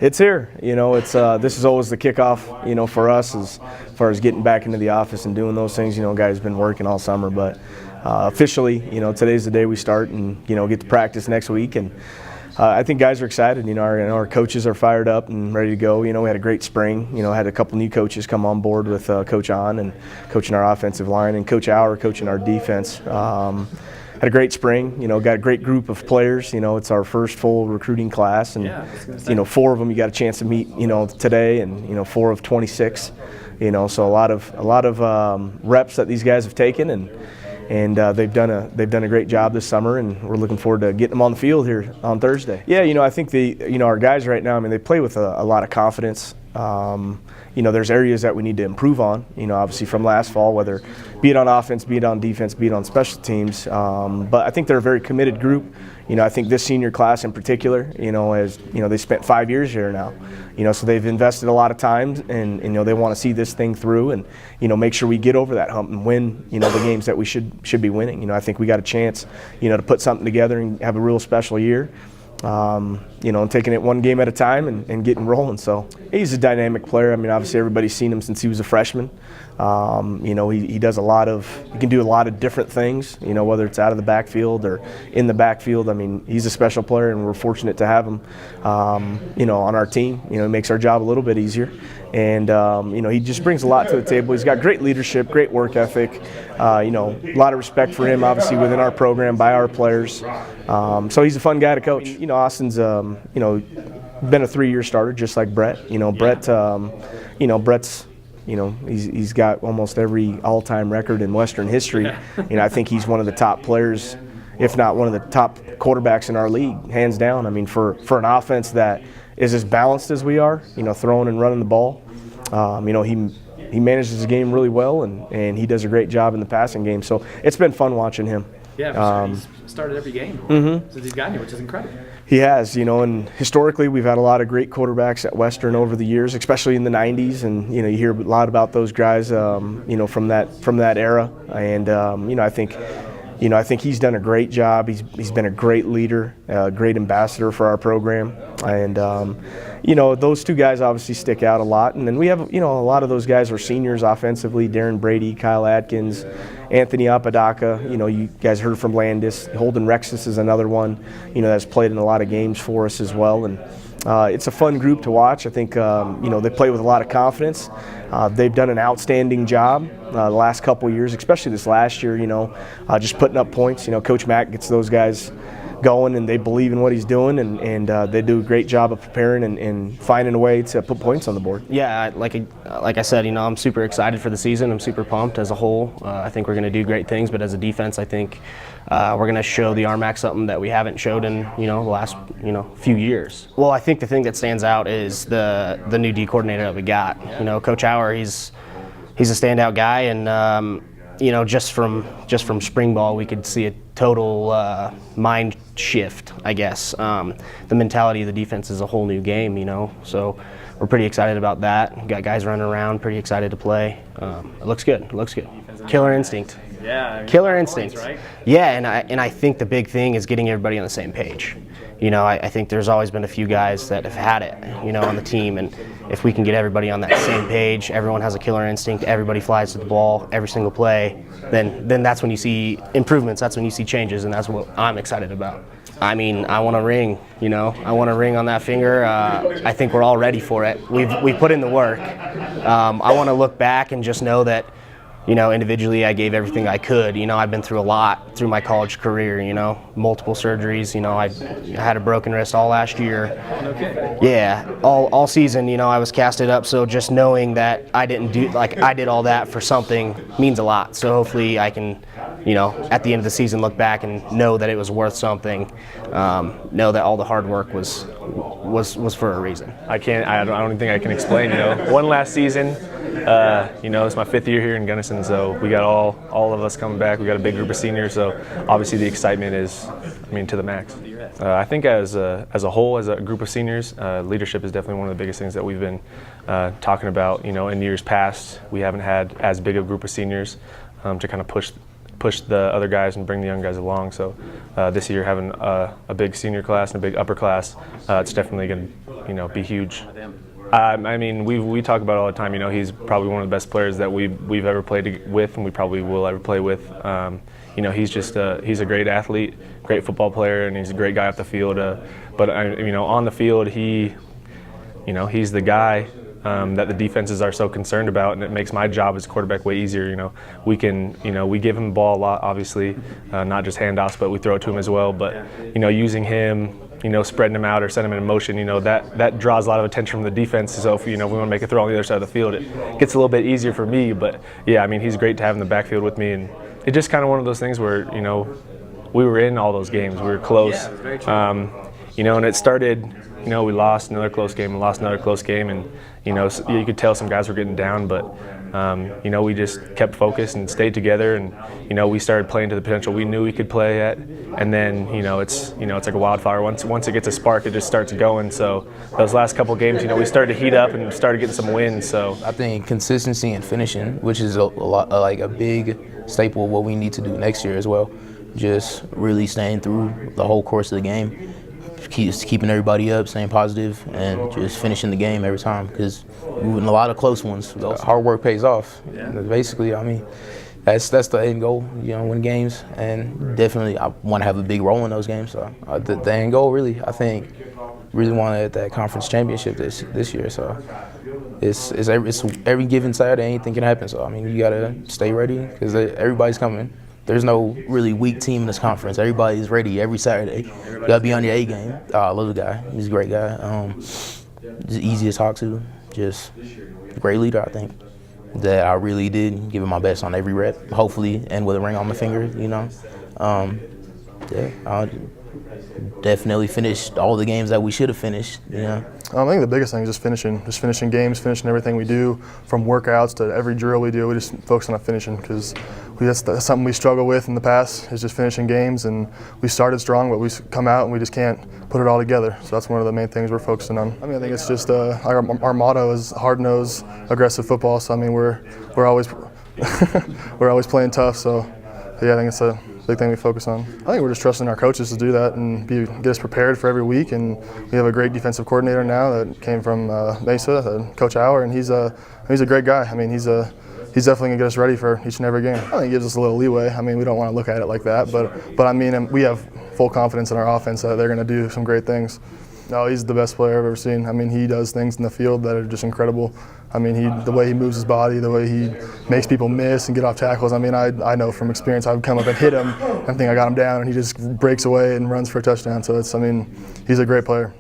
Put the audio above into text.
It's here. You know, it's this is always the kickoff, you know, for us as far as getting back into the office and doing those things. You know, guys been working all summer, but officially, you know, today's the day we start and, you know, get to practice next week. And I think guys are excited. You know, our coaches are fired up and ready to go. You know, we had a great spring. You know, had a couple new coaches come on board with Coach On and coaching our offensive line, and Coach Auer coaching our defense. Had a great spring, you know, got a great group of players. You know, it's our first full recruiting class, and you know, 4 of them you got a chance to meet, you know, today, and you know, 4 of 26, you know, so a lot of reps that these guys have taken, and they've done a great job this summer, and we're looking forward to getting them on the field here on Thursday. Yeah, you know, I think our guys right now, I mean, they play with a lot of confidence. You know, there's areas that we need to improve on, you know, obviously from last fall, whether be it on offense, be it on defense, be it on special teams. But I think they're a very committed group. You know, I think this senior class in particular, you know, they spent 5 years here now, you know, so they've invested a lot of time, and you know, they want to see this thing through and, you know, make sure we get over that hump and win, you know, the games that we should be winning. You know, I think we got a chance, you know, to put something together and have a real special year. You know, and taking it one game at a time and getting rolling. So he's a dynamic player. I mean, obviously everybody's seen him since he was a freshman. You know, he does he can do a lot of different things, you know, whether it's out of the backfield or in the backfield. I mean, he's a special player, and we're fortunate to have him, you know, on our team. You know, it makes our job a little bit easier. And, you know, he just brings a lot to the table. He's got great leadership, great work ethic, you know, a lot of respect for him, obviously, within our program by our players. So he's a fun guy to coach. You know, Austin's, you know, been a 3-year starter just like Brett. You know, Brett's, you know, he's got almost every all-time record in Western history. You know, I think he's one of the top players, if not one of the top quarterbacks in our league, hands down. I mean, for an offense that is as balanced as we are, you know, throwing and running the ball, you know, he manages his game really well, and he does a great job in the passing game. So it's been fun watching him. Yeah, he's started every game since he's gotten here, which is incredible. He has, you know, and historically we've had a lot of great quarterbacks at Western over the years, especially in the 90s, and you know, you hear a lot about those guys, you know, from that era, and you know, I think he's done a great job. He's been a great leader, a great ambassador for our program, and you know, those 2 guys obviously stick out a lot. And then we have, you know, a lot of those guys are seniors offensively: Darren Brady, Kyle Atkins, Anthony Apodaca. You know, you guys heard from Landis. Holden Rexis is another one, you know, that's played in a lot of games for us as well. And it's a fun group to watch. I think, you know, they play with a lot of confidence. They've done an outstanding job the last couple of years, especially this last year, you know, just putting up points. You know, Coach Mack gets those guys going, and they believe in what he's doing, and they do a great job of preparing and finding a way to put points on the board. Yeah, like I said, you know, I'm super excited for the season. I'm super pumped as a whole. I think we're going to do great things, but as a defense, I think we're going to show the RMAC something that we haven't showed in, you know, the last, you know, few years. Well, I think the thing that stands out is the new D coordinator that we got. You know, Coach Auer, he's a standout guy, and you know, just from spring ball, we could see a total mind shift, I guess. The mentality of the defense is a whole new game, you know. So we're pretty excited about that. We've got guys running around, pretty excited to play. It looks good. It looks good. Killer instinct. Yeah. I mean, Killer instinct. Points, right? Yeah, and I think the big thing is getting everybody on the same page. You know, I think there's always been a few guys that have had it, you know, on the team, and if we can get everybody on that same page, everyone has a killer instinct, everybody flies to the ball every single play, then that's when you see improvements, that's when you see changes, and that's what I'm excited about. I mean, I want a ring, you know. I want a ring on that finger. I think we're all ready for it. We've put in the work. I want to look back and just know that, you know, individually I gave everything I could. You know, I've been through a lot through my college career, you know, multiple surgeries. You know, I had a broken wrist all last year. Okay. Yeah, all season, you know, I was casted up. So just knowing that I did all that for something means a lot. So hopefully I can, you know, at the end of the season look back and know that it was worth something. Know that all the hard work was for a reason. I don't think I can explain, you know. One last season. You know, it's my 5th year here in Gunnison, so we got all of us coming back. We got a big group of seniors, so obviously the excitement is, I mean, to the max. I think as a whole, as a group of seniors, leadership is definitely one of the biggest things that we've been talking about. You know, in years past, we haven't had as big a group of seniors to kind of push push the other guys and bring the young guys along. So this year having a big senior class and a big upper class, it's definitely going to be huge. I mean, we talk about it all the time. He's probably one of the best players that we've ever played with, and we probably will ever play with. He's just he's a great athlete, great football player, and he's a great guy off the field. But on the field, he's the guy that the defenses are so concerned about, and it makes my job as quarterback way easier. We give him the ball a lot, obviously, not just handoffs, but we throw it to him as well. But using him, spreading him out or setting him in motion, that draws a lot of attention from the defense. So if we want to make a throw on the other side of the field, it gets a little bit easier for me. But yeah, I mean, he's great to have in the backfield with me, and it's just kind of one of those things where we were in all those games, we were close, and it started. We lost another close game and lost another close game, and you could tell some guys were getting down, but we just kept focused and stayed together, and we started playing to the potential we knew we could play at, and then it's like a wildfire. Once it gets a spark, it just starts going. So those last couple games, we started to heat up and started getting some wins. So I think consistency and finishing, which is a lot like a big staple of what we need to do next year as well. Just really staying through the whole course of the game. Keeping everybody up, staying positive, and just finishing the game every time. Because in a lot of close ones, hard work pays off. Yeah. Basically, I mean, that's the end goal. Win games, and definitely I want to have a big role in those games. So the end goal, really, I think, really want that conference championship this year. So it's every given Saturday, anything can happen. So I mean, you gotta stay ready because everybody's coming. There's no really weak team in this conference. Everybody's ready every Saturday. You gotta be on your A game. I love the guy. He's a great guy. Just easy to talk to. Just a great leader, I think. That I really did give it my best on every rep. Hopefully, end with a ring on my finger. I definitely finished all the games that we should have finished. I think the biggest thing is just finishing games, finishing everything we do, from workouts to every drill we do. We just focus on finishing because that's something we struggle with in the past, is just finishing games. And we started strong, but we come out and we just can't put it all together. So that's one of the main things we're focusing on. I mean, I think it's just our motto is hard-nosed, aggressive football. So I mean, we're always we're always playing tough. So yeah, I think it's a big thing we focus on. I think we're just trusting our coaches to do that and get us prepared for every week. And we have a great defensive coordinator now that came from Mesa, Coach Auer, and he's a great guy. I mean, he's definitely gonna get us ready for each and every game. I think it gives us a little leeway. I mean, we don't want to look at it like that, but I mean, we have full confidence in our offense that they're gonna do some great things. No, he's the best player I've ever seen. I mean, he does things in the field that are just incredible. I mean, the way he moves his body, the way he makes people miss and get off tackles. I mean, I know from experience I've come up and hit him, and think I got him down, and he just breaks away and runs for a touchdown. So I mean, he's a great player.